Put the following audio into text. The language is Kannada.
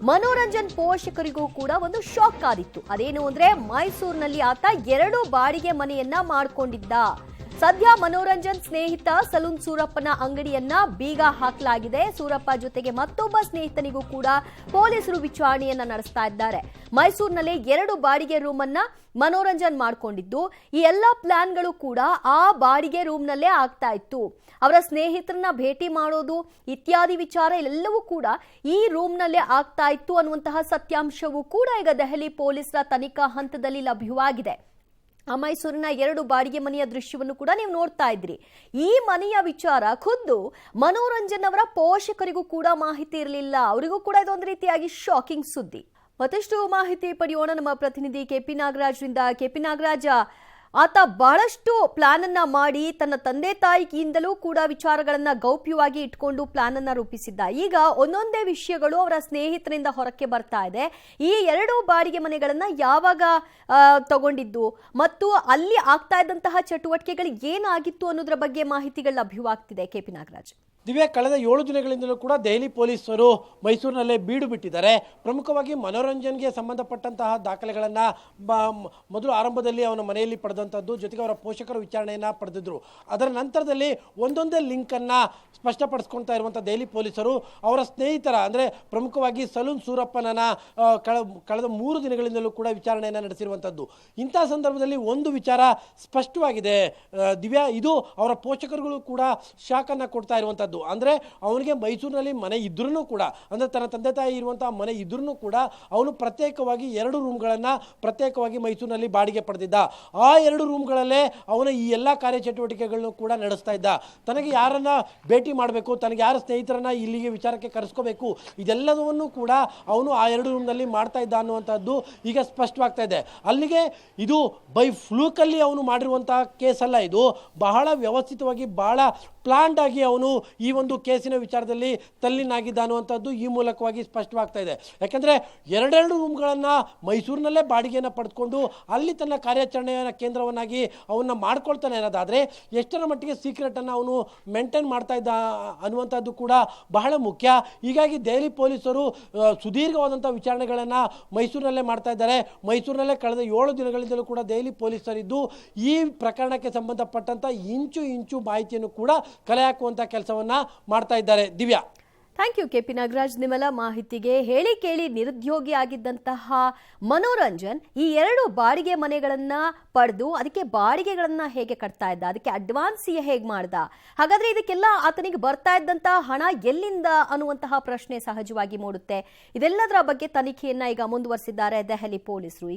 ಮನೋರಂಜನ್ ಪೋಷಕರಿಗೂ ಕೂಡ ಒಂದು ಶಾಕ್ ಆಗಿತ್ತು. ಅದೇನು ಅಂದ್ರೆ ಮೈಸೂರಿನಲ್ಲಿ ಆತ 2 ಬಾಡಿಗೆ ಮನೆಯನ್ನ ಮಾಡಿಕೊಂಡಿದ್ದ. ಸದ್ಯ ಮನೋರಂಜನ್ ಸ್ನೇಹಿತ ಸಲೂನ್ ಸೂರಪ್ಪನ ಅಂಗಡಿಯನ್ನ ಬೀಗ ಹಾಕಲಾಗಿದೆ. ಸೂರಪ್ಪ ಜೊತೆಗೆ ಮತ್ತೊಬ್ಬ ಸ್ನೇಹಿತನಿಗೂ ಕೂಡ ಪೊಲೀಸರು ವಿಚಾರಣೆಯನ್ನ ನಡೆಸ್ತಾ ಇದ್ದಾರೆ. ಮೈಸೂರಿನಲ್ಲಿ 2 ಬಾಡಿಗೆ ರೂಮ್ ಅನ್ನ ಮನೋರಂಜನ್ ಮಾಡಿಕೊಂಡಿದ್ದು, ಈ ಎಲ್ಲಾ ಪ್ಲಾನ್ಗಳು ಕೂಡ ಆ ಬಾಡಿಗೆ ರೂಮ್ನಲ್ಲೇ ಆಗ್ತಾ ಇತ್ತು. ಅವರ ಸ್ನೇಹಿತರನ್ನ ಭೇಟಿ ಮಾಡೋದು ಇತ್ಯಾದಿ ವಿಚಾರ ಎಲ್ಲವೂ ಕೂಡ ಈ ರೂಮ್ನಲ್ಲೇ ಆಗ್ತಾ ಇತ್ತು ಅನ್ನುವಂತಹ ಸತ್ಯಾಂಶವೂ ಕೂಡ ಈಗ ದೆಹಲಿ ಪೊಲೀಸರ ತನಿಖಾ ಹಂತದಲ್ಲಿ ಲಭ್ಯವಾಗಿದೆ. ಆ ಮೈಸೂರಿನ 2 ಬಾಡಿಗೆ ಮನೆಯ ದೃಶ್ಯವನ್ನು ಕೂಡ ನೀವು ನೋಡ್ತಾ ಇದ್ರಿ. ಈ ಮನೆಯ ವಿಚಾರ ಖುದ್ದು ಮನೋರಂಜನ್ ಅವರ ಪೋಷಕರಿಗೂ ಕೂಡ ಮಾಹಿತಿ ಇರಲಿಲ್ಲ. ಅವರಿಗೂ ಕೂಡ ಇದೊಂದು ರೀತಿಯಾಗಿ ಶಾಕಿಂಗ್ ಸುದ್ದಿ. ಮತ್ತಷ್ಟು ಮಾಹಿತಿ ಪಡೆಯೋಣ ನಮ್ಮ ಪ್ರತಿನಿಧಿ ಕೆಪಿ ನಾಗರಾಜ್ರಿಂದ. ಕೆಪಿ ನಾಗರಾಜ, ಆತ ಬಹಳಷ್ಟು ಪ್ಲಾನ್ ಅನ್ನ ಮಾಡಿ ತನ್ನ ತಂದೆ ತಾಯಿಗಿಂದಲೂ ಕೂಡ ವಿಚಾರಗಳನ್ನ ಗೌಪ್ಯವಾಗಿ ಇಟ್ಕೊಂಡು ಪ್ಲಾನ್ ಅನ್ನ ರೂಪಿಸಿದ್ದ. ಈಗ ಒಂದೊಂದೇ ವಿಷಯಗಳು ಅವರ ಸ್ನೇಹಿತರಿಂದ ಹೊರಕ್ಕೆ ಬರ್ತಾ ಇದೆ. ಈ 2 ಬಾಡಿಗೆ ಮನೆಗಳನ್ನ ಯಾವಾಗ ತಗೊಂಡಿದ್ದು ಮತ್ತು ಅಲ್ಲಿ ಆಗ್ತಾ ಇದ್ದಂತಹ ಚಟುವಟಿಕೆಗಳು ಏನಾಗಿತ್ತು ಅನ್ನೋದ್ರ ಬಗ್ಗೆ ಮಾಹಿತಿಗಳು ಲಭ್ಯವಾಗ್ತಿದೆ. ಕೆಪಿ ನಾಗರಾಜ್, ದಿವ್ಯಾ, ಕಳೆದ 7 ದಿನಗಳಿಂದಲೂ ಕೂಡ ದೆಹಲಿ ಪೊಲೀಸರು ಮೈಸೂರಿನಲ್ಲೇ ಬೀಡು ಬಿಟ್ಟಿದ್ದಾರೆ. ಪ್ರಮುಖವಾಗಿ ಮನೋರಂಜನ್ಗೆ ಸಂಬಂಧಪಟ್ಟಂತಹ ದಾಖಲೆಗಳನ್ನು ಮೊದಲು ಆರಂಭದಲ್ಲಿ ಅವನ ಮನೆಯಲ್ಲಿ ಪಡೆದಂಥದ್ದು, ಜೊತೆಗೆ ಅವರ ಪೋಷಕರು ವಿಚಾರಣೆಯನ್ನು ಪಡೆದಿದ್ರು. ಅದರ ನಂತರದಲ್ಲಿ ಒಂದೊಂದೇ ಲಿಂಕನ್ನು ಸ್ಪಷ್ಟಪಡಿಸ್ಕೊಳ್ತಾ ಇರುವಂಥ ದೆಹಲಿ ಪೊಲೀಸರು ಅವರ ಸ್ನೇಹಿತರ ಅಂದರೆ ಪ್ರಮುಖವಾಗಿ ಸಲೂನ್ ಸೂರಪ್ಪನ ಕಳೆದ 3 ದಿನಗಳಿಂದಲೂ ಕೂಡ ವಿಚಾರಣೆಯನ್ನು ನಡೆಸಿರುವಂಥದ್ದು. ಇಂಥ ಸಂದರ್ಭದಲ್ಲಿ ಒಂದು ವಿಚಾರ ಸ್ಪಷ್ಟವಾಗಿದೆ ದಿವ್ಯಾ, ಇದು ಅವರ ಪೋಷಕರುಗಳು ಕೂಡ ಶಾಕನ್ನು ಕೊಡ್ತಾ ಇರುವಂಥದ್ದು. ಅಂದರೆ ಅವನಿಗೆ ಮೈಸೂರಿನಲ್ಲಿ ಮನೆ ಇದ್ರೂ ಕೂಡ, ಅಂದರೆ ತನ್ನ ತಂದೆ ತಾಯಿ ಇರುವಂತಹ ಮನೆ ಇದ್ರೂ ಕೂಡ ಅವನು ಪ್ರತ್ಯೇಕವಾಗಿ 2 ರೂಮ್ಗಳನ್ನು ಪ್ರತ್ಯೇಕವಾಗಿ ಮೈಸೂರಿನಲ್ಲಿ ಬಾಡಿಗೆ ಪಡೆದಿದ್ದ. ಆ 2 ರೂಮ್ಗಳಲ್ಲೇ ಅವನ ಈ ಎಲ್ಲ ಕಾರ್ಯಚಟುವಟಿಕೆಗಳನ್ನು ಕೂಡ ನಡೆಸ್ತಾ ಇದ್ದ. ತನಗೆ ಯಾರನ್ನ ಭೇಟಿ ಮಾಡಬೇಕು, ತನಗೆ ಯಾರ ಸ್ನೇಹಿತರನ್ನ ಇಲ್ಲಿಗೆ ವಿಚಾರಕ್ಕೆ ಕರೆಸ್ಕೋಬೇಕು, ಇದೆಲ್ಲವನ್ನು ಕೂಡ ಅವನು ಆ 2 ರೂಮ್ನಲ್ಲಿ ಮಾಡ್ತಾ ಇದ್ದ ಅನ್ನುವಂಥದ್ದು ಈಗ ಸ್ಪಷ್ಟವಾಗ್ತಾ ಇದೆ. ಅಲ್ಲಿಗೆ ಇದು ಬೈ ಫ್ಲೂಕಲ್ಲಿ ಅವನು ಮಾಡಿರುವಂತಹ ಕೇಸ್ ಅಲ್ಲ, ಇದು ಬಹಳ ವ್ಯವಸ್ಥಿತವಾಗಿ ಬಹಳ ಪ್ಲಾನ್ಡ್ ಆಗಿ ಅವನು ಈ ಒಂದು ಕೇಸಿನ ವಿಚಾರದಲ್ಲಿ ತಲ್ಲಿನಾಗಿದ್ದ ಅನ್ನುವಂಥದ್ದು ಈ ಮೂಲಕವಾಗಿ ಸ್ಪಷ್ಟವಾಗ್ತಾ ಇದೆ. ಯಾಕೆಂದರೆ 2 ರೂಮ್ಗಳನ್ನು ಮೈಸೂರಿನಲ್ಲೇ ಬಾಡಿಗೆಯನ್ನು ಪಡೆದುಕೊಂಡು ಅಲ್ಲಿ ತನ್ನ ಕಾರ್ಯಾಚರಣೆಯ ಕೇಂದ್ರವನ್ನಾಗಿ ಅವನ್ನ ಮಾಡ್ಕೊಳ್ತಾನೆ ಅನ್ನೋದಾದರೆ ಎಷ್ಟರ ಮಟ್ಟಿಗೆ ಸೀಕ್ರೆಟನ್ನು ಅವನು ಮೇಂಟೈನ್ ಮಾಡ್ತಾ ಇದ್ದ ಅನ್ನುವಂಥದ್ದು ಕೂಡ ಬಹಳ ಮುಖ್ಯ. ಹೀಗಾಗಿ ದೆಹಲಿ ಪೊಲೀಸರು ಸುದೀರ್ಘವಾದಂಥ ವಿಚಾರಣೆಗಳನ್ನು ಮೈಸೂರಿನಲ್ಲೇ ಮಾಡ್ತಾ ಇದ್ದಾರೆ. ಮೈಸೂರಿನಲ್ಲೇ ಕಳೆದ 7 ದಿನಗಳಿಂದಲೂ ಕೂಡ ದೆಹಲಿ ಪೊಲೀಸರಿದ್ದು ಈ ಪ್ರಕರಣಕ್ಕೆ ಸಂಬಂಧಪಟ್ಟಂಥ ಇಂಚು ಮಾಹಿತಿಯನ್ನು ಕೂಡ ಕಲೆ ಹಾಕುವಂಥ ಕೆಲಸವನ್ನ ಮಾಡ್ತಾ ಇದ್ದಾರೆ. Divya, thank you KP Nagaraj ನಿಮ್ಮೆಲ್ಲ ಮಾಹಿತಿಗೆ. ಹೇಳಿ ಕೇಳಿ ನಿರುದ್ಯೋಗಿ ಆಗಿದ್ದಂತಹ ಮನೋರಂಜನ್ ಈ 2 ಬಾಡಿಗೆ ಮನೆಗಳನ್ನ ಪಡೆದು ಅದಕ್ಕೆ ಬಾಡಿಗೆಗಳನ್ನ ಹೇಗೆ ಕಟ್ತಾ ಇದ್ದ, ಅದಕ್ಕೆ ಅಡ್ವಾನ್ಸ್ ಹೇಗೆ ಮಾಡ್ದ, ಹಾಗಾದ್ರೆ ಇದಕ್ಕೆಲ್ಲ ಆತನಿಗೆ ಬರ್ತಾ ಇದ್ದಂತಹ ಹಣ ಎಲ್ಲಿಂದ ಅನ್ನುವಂತಹ ಪ್ರಶ್ನೆ ಸಹಜವಾಗಿ ಮೂಡುತ್ತೆ. ಇದೆಲ್ಲದರ ಬಗ್ಗೆ ತನಿಖೆಯನ್ನ ಈಗ ಮುಂದುವರಿಸಿದ್ದಾರೆ ದೆಹಲಿ ಪೊಲೀಸರು.